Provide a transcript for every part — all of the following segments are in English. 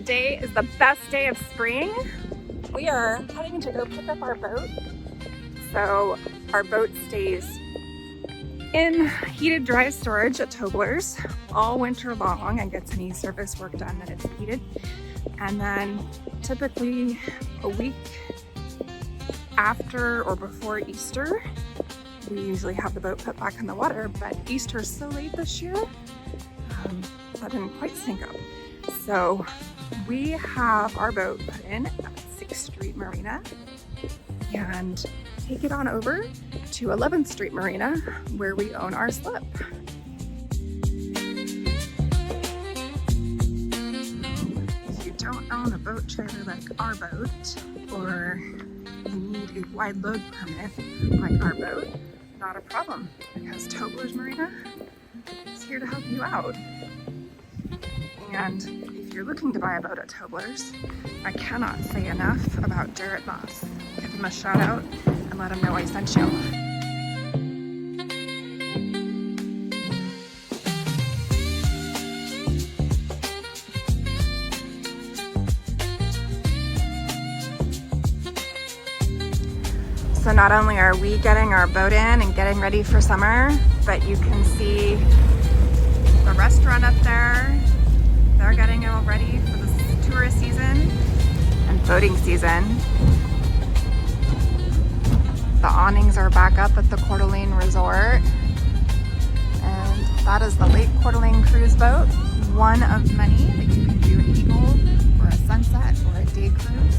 Today is the best day of spring. We are heading to go pick up our boat. So our boat stays in heated dry storage at Toebler's all winter long and gets any service work done that it's needed. And then typically a week after or before Easter, we usually have the boat put back in the water, but Easter's so late this year, that didn't quite sync up. So we have our boat put in at Sixth Street Marina and take it on over to 11th Street Marina where we own our slip. If you don't own a boat trailer like our boat, or you need a wide load permit like our boat, not a problem, because Toebler's Marina is here to help you out. And if you're looking to buy a boat at Toebler's, I cannot say enough about Jared Moss. Give him a shout out and let him know I sent you. So not only are we getting our boat in and getting ready for summer, but you can see the restaurant up there. They're getting it all ready for the tourist season and boating season. The awnings are back up at the Coeur Resort. And that is the Lake Coeur cruise boat, one of many that you can do an eagle or a sunset or a day cruise.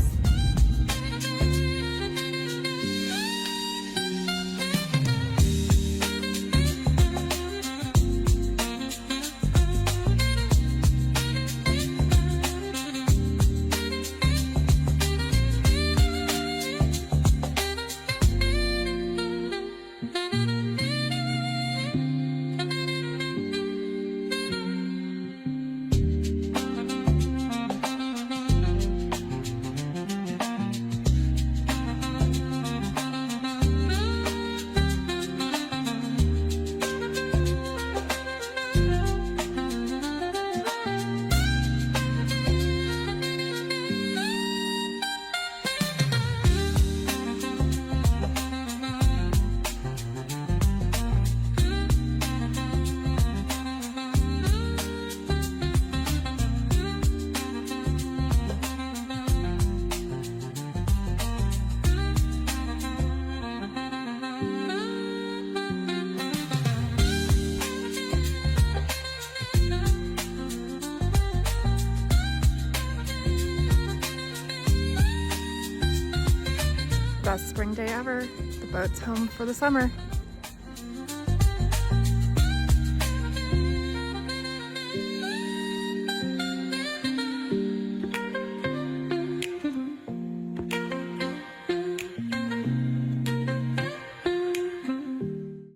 Best spring day ever. The boat's home for the summer.